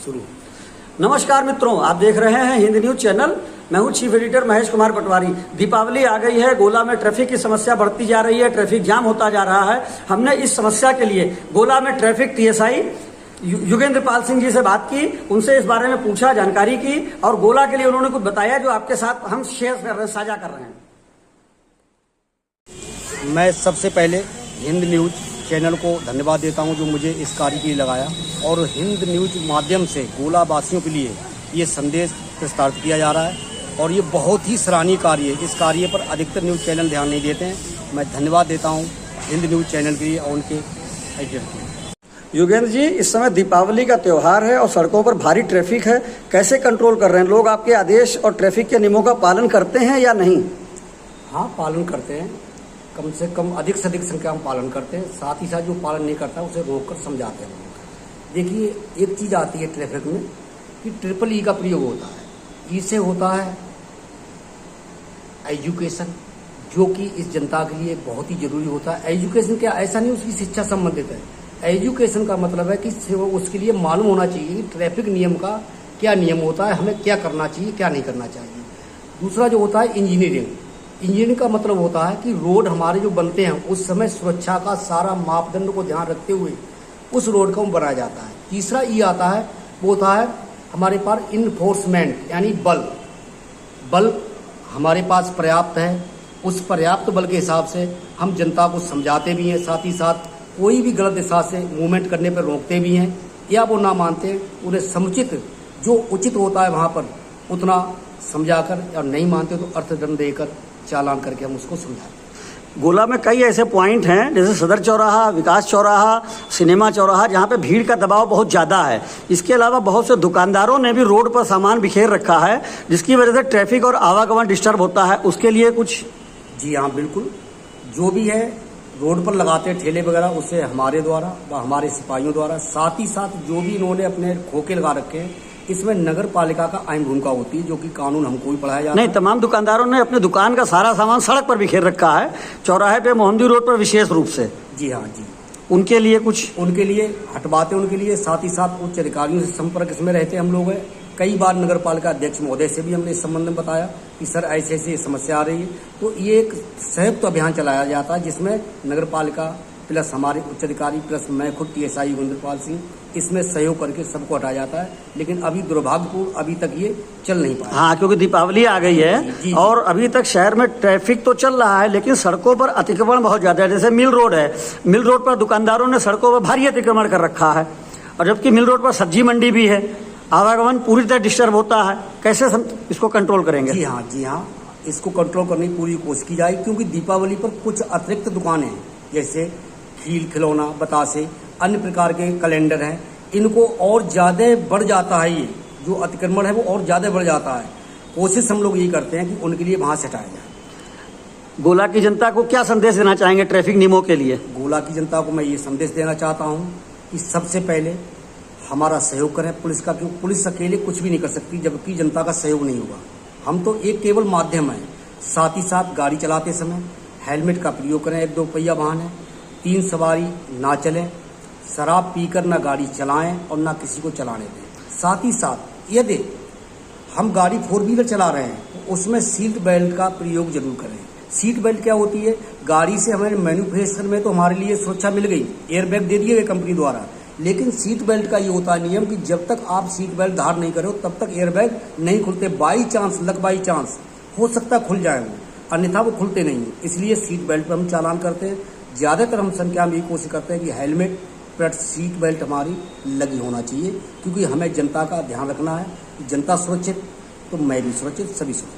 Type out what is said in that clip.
शुरू। नमस्कार मित्रों, आप देख रहे हैं हिंद न्यूज चैनल। मैं हूं चीफ एडिटर महेश कुमार पटवारी। दीपावली आ गई है, गोला में ट्रैफिक की समस्या बढ़ती जा रही है, ट्रैफिक जाम होता जा रहा है। हमने इस समस्या के लिए गोला में ट्रैफिक टीएसआई युगेंद्र पाल सिंह जी से बात की, उनसे इस बारे में पूछा, जानकारी की और गोला के लिए उन्होंने कुछ बताया जो आपके साथ हम शेयर कर रहे हैं, साझा कर रहे हैं। मैं सबसे पहले हिंद न्यूज चैनल को धन्यवाद देता हूं जो मुझे इस कार्य के लिए लगाया और हिंद न्यूज माध्यम से गोला वासियों के लिए ये संदेश प्रसारित किया जा रहा है और ये बहुत ही सराहनीय कार्य है। इस कार्य पर अधिकतर न्यूज चैनल ध्यान नहीं देते हैं। मैं धन्यवाद देता हूं हिंद न्यूज चैनल के लिए और उनके एडिटर के। युगेंद्र जी, इस समय दीपावली का त्योहार है और सड़कों पर भारी ट्रैफिक है, कैसे कंट्रोल कर रहे हैं? लोग आपके आदेश और ट्रैफिक के नियमों का पालन करते हैं या नहीं? हाँ, पालन करते हैं। कम से कम अधिक से अधिक संख्या में पालन करते हैं। साथ ही साथ जो पालन नहीं करता उसे रोक कर समझाते हैं। देखिए, एक चीज़ आती है ट्रैफिक में कि ट्रिपल ई का प्रयोग होता है। ई से होता है एजुकेशन, जो कि इस जनता के लिए बहुत ही जरूरी होता है। एजुकेशन क्या, ऐसा नहीं उसकी शिक्षा संबंधित है। एजुकेशन का मतलब है कि उसके लिए मालूम होना चाहिए कि ट्रैफिक नियम का क्या नियम होता है, हमें क्या करना चाहिए, क्या नहीं करना चाहिए। दूसरा जो होता है इंजीनियरिंग। इंजीनियरिंग का मतलब होता है कि रोड हमारे जो बनते हैं उस समय सुरक्षा का सारा मापदंड को ध्यान रखते हुए उस रोड को बनाया जाता है। तीसरा ई आता है, वो होता है हमारे पास इन्फोर्समेंट, यानी बल हमारे पास पर्याप्त है। उस पर्याप्त बल के हिसाब से हम जनता को समझाते भी हैं, साथ ही साथ कोई भी गलत दिशा से मूवमेंट करने पर रोकते भी हैं, या वो ना मानते हैं उन्हें समुचित जो उचित होता है वहाँ पर उतना समझाकर, और नहीं मानते तो अर्थदंड देकर चालान करके हम उसको समझाते। गोला में कई ऐसे पॉइंट हैं जैसे सदर चौराहा, विकास चौराहा, सिनेमा चौराहा, जहाँ पे भीड़ का दबाव बहुत ज़्यादा है। इसके अलावा बहुत से दुकानदारों ने भी रोड पर सामान बिखेर रखा है, जिसकी वजह से ट्रैफिक और आवागमन डिस्टर्ब होता है। उसके लिए कुछ? जी हाँ, बिल्कुल। जो भी है रोड पर लगाते हैं ठेले वगैरह, उसे हमारे द्वारा व हमारे सिपाहियों द्वारा, साथ ही साथ जो भी इन्होंने अपने खोखे लगा रखे हैं, इसमें नगर पालिका का अहम भूमिका होती है, जो कि कानून हमको भी पढ़ाया जाता है। नहीं, तमाम दुकानदारों ने अपने दुकान का सारा सामान सड़क पर बिखेर रखा है, चौराहे पे, मोहंदी रोड पर विशेष रूप से। जी हाँ जी। उनके लिए कुछ? उनके लिए हटवाते, उनके लिए साथ ही साथ उच्च अधिकारियों से संपर्क इसमें रहते हम लोग हैं। कई बार नगर पालिका अध्यक्ष महोदय से भी हमने इस संबंध में बताया कि सर ऐसे ऐसे समस्या आ रही है, तो ये एक संयुक्त अभियान चलाया जाता है जिसमें नगर पालिका प्लस हमारे उच्च अधिकारी प्लस मैं खुद टीएसआई युगेंद्र पाल सिंह, इसमें सहयोग करके सबको हटाया जाता है। लेकिन अभी दुर्भाग्यपूर्ण अभी तक ये चल नहीं पाया। हाँ, क्योंकि दीपावली आ गई है। जी। और अभी तक शहर में ट्रैफिक तो चल रहा है, लेकिन सड़कों पर अतिक्रमण बहुत ज्यादा है। जैसे मिल रोड है, मिल रोड पर दुकानदारों ने सड़कों पर भारी अतिक्रमण कर रखा है, और जबकि मिल रोड पर सब्जी मंडी भी है, आवागमन पूरी तरह डिस्टर्ब होता है। कैसे इसको कंट्रोल करेंगे? जी हाँ, इसको कंट्रोल करने की पूरी कोशिश की जाए, क्योंकि दीपावली पर कुछ अतिरिक्त दुकानें हैं, जैसे खील खिलौना, बतासे, अन्य प्रकार के कैलेंडर हैं, इनको और ज़्यादा बढ़ जाता है। ये जो अतिक्रमण है वो और ज़्यादा बढ़ जाता है। कोशिश हम लोग ये करते हैं कि उनके लिए वहाँ से हटाया जाए। गोला की जनता को क्या संदेश देना चाहेंगे ट्रैफिक नियमों के लिए? गोला की जनता को मैं ये संदेश देना चाहता हूँ कि सबसे पहले हमारा सहयोग करें पुलिस का, क्योंकि पुलिस अकेले कुछ भी नहीं कर सकती जबकि जनता का सहयोग नहीं होगा। हम तो एक केवल माध्यम है। साथ ही साथ गाड़ी चलाते समय हेलमेट का प्रयोग करें। एक दो पहिया वाहन है, 3 सवारी ना चलें, शराब पीकर ना गाड़ी चलाएं और ना किसी को चलाने दें। साथ ही साथ यदि हम गाड़ी 4 व्हीलर चला रहे हैं तो उसमें सीट बेल्ट का प्रयोग जरूर करें। सीट बेल्ट क्या होती है? गाड़ी से हमारे मैन्युफैक्चर में तो हमारे लिए सुरक्षा मिल गई, एयरबैग दे दिए गए कंपनी द्वारा, लेकिन सीट बेल्ट का ये होता है नियम कि जब तक आप सीट बेल्ट धारण नहीं करो तब तक एयरबैग नहीं खुलते। बाई चांस हो सकता है खुल जाए वो, अन्यथा वो खुलते नहीं। इसलिए सीट बेल्ट पर हम चालान करते हैं। ज़्यादातर हम संख्या में यही कोशिश करते हैं कि हेलमेट प्लस सीट बेल्ट हमारी लगी होना चाहिए, क्योंकि हमें जनता का ध्यान रखना है। जनता सुरक्षित तो मैं भी सुरक्षित, सभी सुरक्षित।